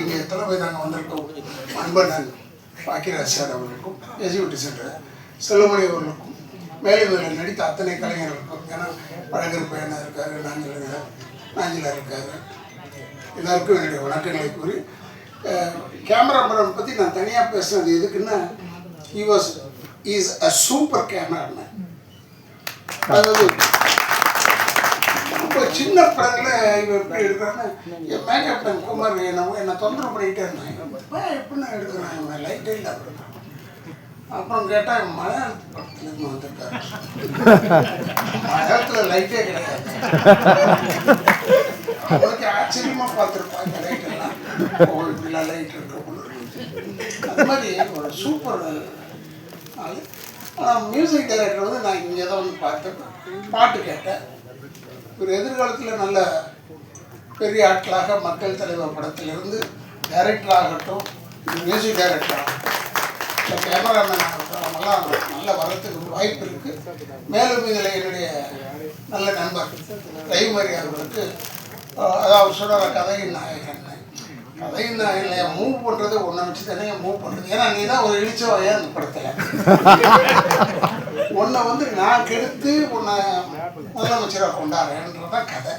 இங்கே எத்தனை பேர் நாங்கள் வந்திருக்கோம் அன்பன் பாக்கியராஜ் சார் அவர்களுக்கும் எஸ்யூடி சென்டர் செல்வமணி அவர்களுக்கும் மேலும் நடித்த அத்தனை கலைஞர்களுக்கும், ஏன்னா பழகர் பையனா இருக்கார், நாஞ்சிலா இருக்கார், எல்லாருக்கும் என்னுடைய வணக்கங்களை கூறி கேமராமேன் பற்றி நான் தனியாக பேசுனது எதுக்குன்னா இஸ் அ சூப்பர் கேமராமேன். அதாவது ரொம்ப சின்ன படங்களில் இவன் எப்படி எடுக்கிறான்னு என் மேக்கப் மேன் குமார் என்னை தொந்தரவு பண்ணிக்கிட்டே இருந்தேன். எப்படின்னா எடுக்கிறான் இவன் லைட்டே இல்லை அப்படி. அப்புறம் கேட்டால் மலையாளத்து படத்துலேருந்து வந்திருக்காரு. மலையாளத்தில் லைட்டே கிடையாது. அவங்களுக்கு ஆச்சரியமாக பார்த்துருப்பாங்க லைட்டெல்லாம். இப்படிலாம் லைட் இருக்க அது மாதிரி ஒரு சூப்பர் ஆள். ஆனால் மியூசிக் டைரக்டர் வந்து நான் இங்கே தான் வந்து பார்த்தேன், பாட்டு கேட்டேன். ஒரு எதிர்காலத்தில் நல்ல பெரிய ஆட்களாக மக்கள் தலைவர் படத்திலிருந்து டைரக்டர் ஆகட்டும், மியூசிக் டைரக்டர் ஆகட்டும், கேமராமேன் ஆகட்டும், அவங்கெல்லாம் நல்ல வரத்துக்கு வாய்ப்பு இருக்குது. மேலும் இதில் என்னுடைய நல்ல நண்பர் ரைமரி அவர்களுக்கு, அதாவது சொல்கிற கதையின் நாயகன், கதையின் நாயகன் மூவ் பண்ணுறது ஒன்றை வச்சு தானே மூவ் பண்ணுறது. ஏன்னா நீ தான் ஒரு இழிச்சவையா அந்த படத்தில் உன்னை வந்து நான் கெடுத்து உன்னை முதலமைச்சராக கொண்டாடுறேன்றதான் கதை.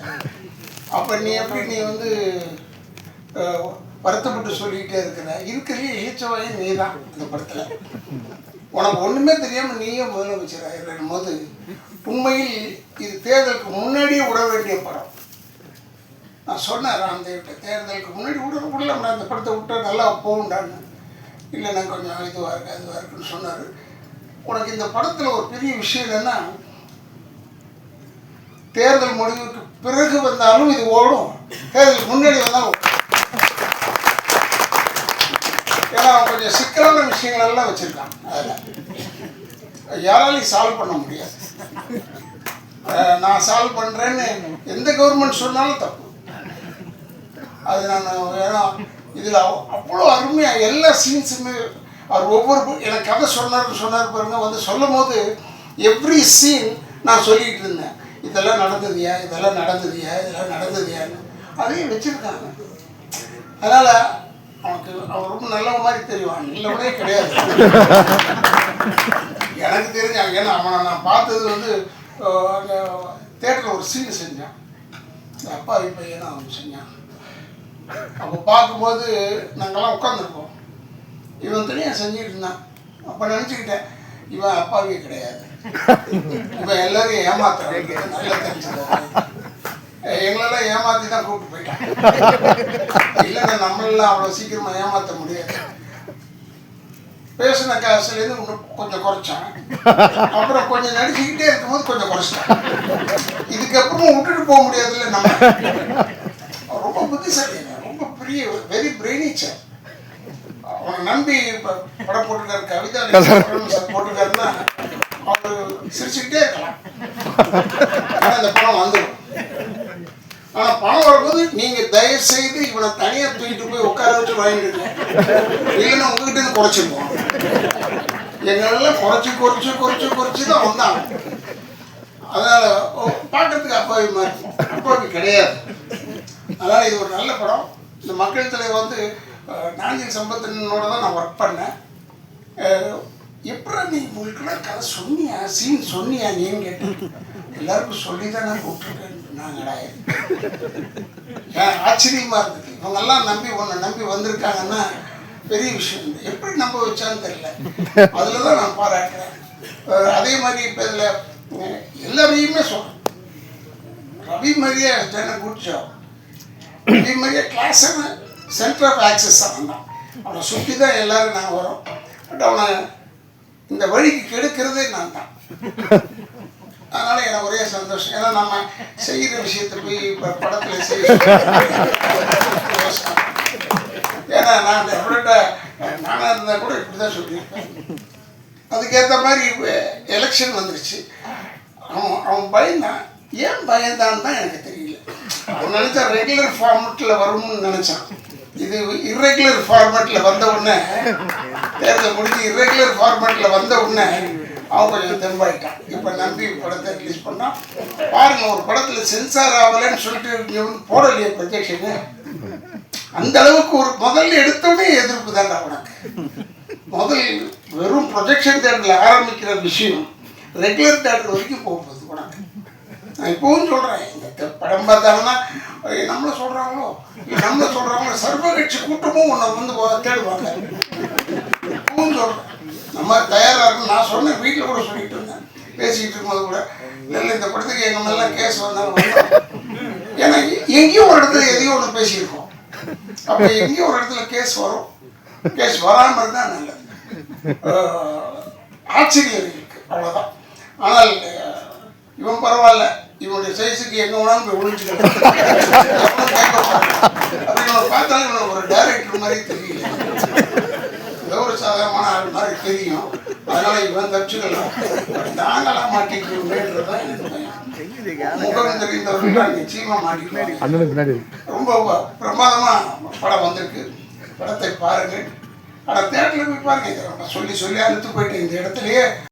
அப்போ நீ எப்படி நீ வந்து வருத்தப்பட்டு சொல்லிக்கிட்டே இருக்கிறதுலேயே இழிச்சவாயே நீ தான் இந்த படத்தில். உனக்கு ஒன்றுமே தெரியாமல் நீயே முதலமைச்சராக இருக்கும் போது உண்மையில் இது தேர்தலுக்கு முன்னாடியே விட வேண்டிய படம். நான் சொன்னேன் ராம்தேவ்கிட்ட, தேர்தலுக்கு முன்னாடி விடலாம் அந்த படத்தை விட்டா நல்லா போகுண்டான்னு. இல்லை நான் கொஞ்சம் இதுவாக இருக்கு அதுவாக இருக்குன்னு சொன்னார். உனக்கு இந்த படத்தில் ஒரு பெரிய விஷயம் என்னென்னா, தேர்தல் முடிவுக்கு பிறகு வந்தாலும் இது ஓடும், தேர்தலுக்கு முன்னாடி வந்தாலும். ஏன்னா அவன் கொஞ்சம் சிக்கலான விஷயங்கள் எல்லாம் வச்சுருக்கான். அதில் யாராலையும் சால்வ் பண்ண முடியாது. நான் சால்வ் பண்ணுறேன்னு எந்த கவர்மெண்ட் சொன்னாலும் தப்பு. அது நான் ஏன்னா இதில் அவ்வளோ அருமையாக எல்லா சீன்ஸுமே அவர் ஒவ்வொரு எனக்கு கதை சொன்னார் பாருங்க. வந்து சொல்லும் போது எவ்ரி சீன் நான் சொல்லிகிட்டு இருந்தேன், இதெல்லாம் நடந்ததுயா, இதெல்லாம் நடந்ததுயா, இதெல்லாம் நடந்ததுயான்னு. அதையும் வச்சுருக்காங்க. அதனால் அவன் ரொம்ப நல்ல மாதிரி தெரிவான், இல்லவே கிடையாது எனக்கு தெரிஞ்சாங்க. ஏன்னா அவனை நான் பார்த்தது வந்து அங்கே தேட்டரில் ஒரு சீன் செஞ்சான், அப்பாவி பையனை அவன் செஞ்சான். அப்போ பார்க்கும்போது நாங்கள்லாம் உட்காந்துருப்போம், இவன் தனியாக செஞ்சுட்டு இருந்தான். அப்போ நினச்சிக்கிட்டேன், இவன் அப்பாவே கிடையாது, இவன் எல்லாரையும் ஏமாத்துறான். நல்லா தெரிஞ்சுக்கிறேன், எங்களெல்லாம் ஏமாற்றி தான் கூப்பிட்டு போயிட்டான். இல்லைன்னா நம்மளெல்லாம் அவ்வளோ சீக்கிரமாக ஏமாற்ற முடியாது. பேசின காசுலேருந்து இன்னும் கொஞ்சம் குறைச்சான். அப்புறம் கொஞ்சம் நடிச்சுக்கிட்டே இருக்கும்போது கொஞ்சம் குறைச்சிட்டான். இதுக்கப்புறமும் விட்டுட்டு போக முடியாதுல்ல நம்ம. ரொம்ப புத்திசாலிங்க, ரொம்ப பெரிய வெரி பிரெயினிச்சர். அவனை நம்பி படம் போட்டுருக்காரு, கவிதா போட்டிருக்காருன்னா அவர் சிரிச்சுக்கிட்டே இருக்கலாம். ஆனால் இந்த படம் வந்துடும். ஆனால் பணம் வரும்போது நீங்கள் தயவு செய்து இவனை தனியாக தூக்கிட்டு போய் உட்கார வச்சு வாங்கிடுங்க, இல்லைன்னா உங்ககிட்ட இருந்து குறைச்சிருப்போம். எங்களெல்லாம் குறைச்சி தான் வந்தாங்க. அதனால் பார்க்கறதுக்கு அப்பாவி மாதிரி அப்பாவி கிடையாது. அதனால் இது ஒரு நல்ல படம். இந்த மக்கள் தலைவர் வந்து நாஞ்சில் சம்பத்தனோட தான் நான் ஒர்க் பண்ணேன். எப்படா நீ உங்களுக்குலாம் கதை சொன்னியா, சீன் சொன்னியா நீன்னு கேட்டேன். எல்லாருக்கும் சொல்லி தான் நான் கூப்பிட்டுருக்கேன். நாங்கடா ஆச்சரியமாக இருக்குது. இவங்கெல்லாம் உன்னை நம்பி வந்திருக்காங்கன்னா பெரிய விஷயம். எப்படி நம்ப வச்சான்னு தெரியல. அதில் தான் நான் பாராட்டுறேன். அதே மாதிரி இப்போ இதில் எல்லாரையுமே சொல்கிறேன், ரவி மாதிரியே குட் ஜாப். ரவி மாதிரியே கிளாஸ் சென்டர் ஆஃப் ஆக்சஸ் அவன். அவனை சுற்றி தான் எல்லோரும் நாங்கள் வரோம். பட் அவனை இந்த வழிக்கு கெடுக்கிறதே நான் தான். அதனால் எனக்கு ஒரே சந்தோஷம். ஏன்னா நம்ம செய்கிற விஷயத்தை போய் இப்போ படத்தில் செய்ய, ஏன்னா நான் டெஃபினட்டாக நானாக இருந்தால் கூட இப்படி தான் சொல்லியிருப்பேன். அதுக்கேற்ற மாதிரி எலெக்ஷன் வந்துருச்சு. அவன் பயந்தான். ஏன் பயந்தான்னு தான் எனக்கு தெரியல. அவன் நினச்சா ரெகுலர் ஃபார்மெட்டில் வரும்னு நினச்சான். இது இர்ரெகுலர் ஃபார்மேட்டில் வந்த உடனே, தேர்தல் முடிஞ்சு இர்ரெகுலர் ஃபார்மேட்டில் வந்த உடனே அவன் கொஞ்சம் தெம்பாயிட்டான். இப்போ நம்பி படத்தை ரிலீஸ் பண்ணான். பாருங்கள், ஒரு படத்தில் சென்சார் ஆகலைன்னு சொல்லிட்டு இங்கே வந்து போடலையே ப்ரொஜெக்ஷனு. அந்த அளவுக்கு ஒரு முதல்ல எடுத்தோடனே எதிர்ப்பு தான்டா உனக்கு. முதல் வெறும் ப்ரொஜெக்ஷன் தேட்டரில் ஆரம்பிக்கிற விஷயம் ரெகுலர் தேட்டர் வரைக்கும் போகும்போது உனக்கு. நான் இப்பவும் சொல்கிறேன், இந்த படம் பார்த்தாங்கன்னா நம்மளை சொல்கிறாங்களோ சர்வ கட்சி கூட்டமும் உன்னை வந்து தேடுவாங்க. இப்பவும் சொல்கிறேன், நம்ம தயாராக இருக்கணும். நான் சொன்னேன், வீட்டில் கூட சொல்லிட்டு இருந்தேன், பேசிக்கிட்டு இருக்கும்போது கூட, இல்லை இந்த படத்துக்கு எங்கள் மேலாம் கேஸ் வந்தாலும் ஏன்னா எங்கேயும் ஒரு இடத்துல எதையும் ஒன்று பேசியிருக்கோம். அப்போ எங்கேயும் ஒரு இடத்துல கேஸ் வரும். கேஸ் வராமல் இருந்தால் நல்லது. ஆச்சரியம் இருக்கு, அவ்வளோதான். ஆனால் இவன் பரவாயில்ல, இவனுடைய சைஸுக்கு எங்கே வேணாலும் போய் ஒழிச்சுக்கலாம் அப்படின்னு பார்த்தாலும் இவனுக்கு ஒரு டைரக்டர் மாதிரி தெரியல, ஏதோ ஒரு சாதாரணமான ஆள் மாதிரி தெரியும். அதனால இவன் தப்பிச்சுக்கலாம், நாங்களாம் மாட்டிக்கிறோம்ன்றதுதான் எனக்கு பயம். முகம் தெரிந்தவர்கள் நிச்சயமா மாட்டிக்குவாங்க. ரொம்ப பிரமாதமா படம் வந்திருக்கு, படத்தை பாருங்கள். ஆனால் தேட்டரில் போய் பாருங்க. சொல்லி அழுத்து போயிட்டு இந்த இடத்துலயே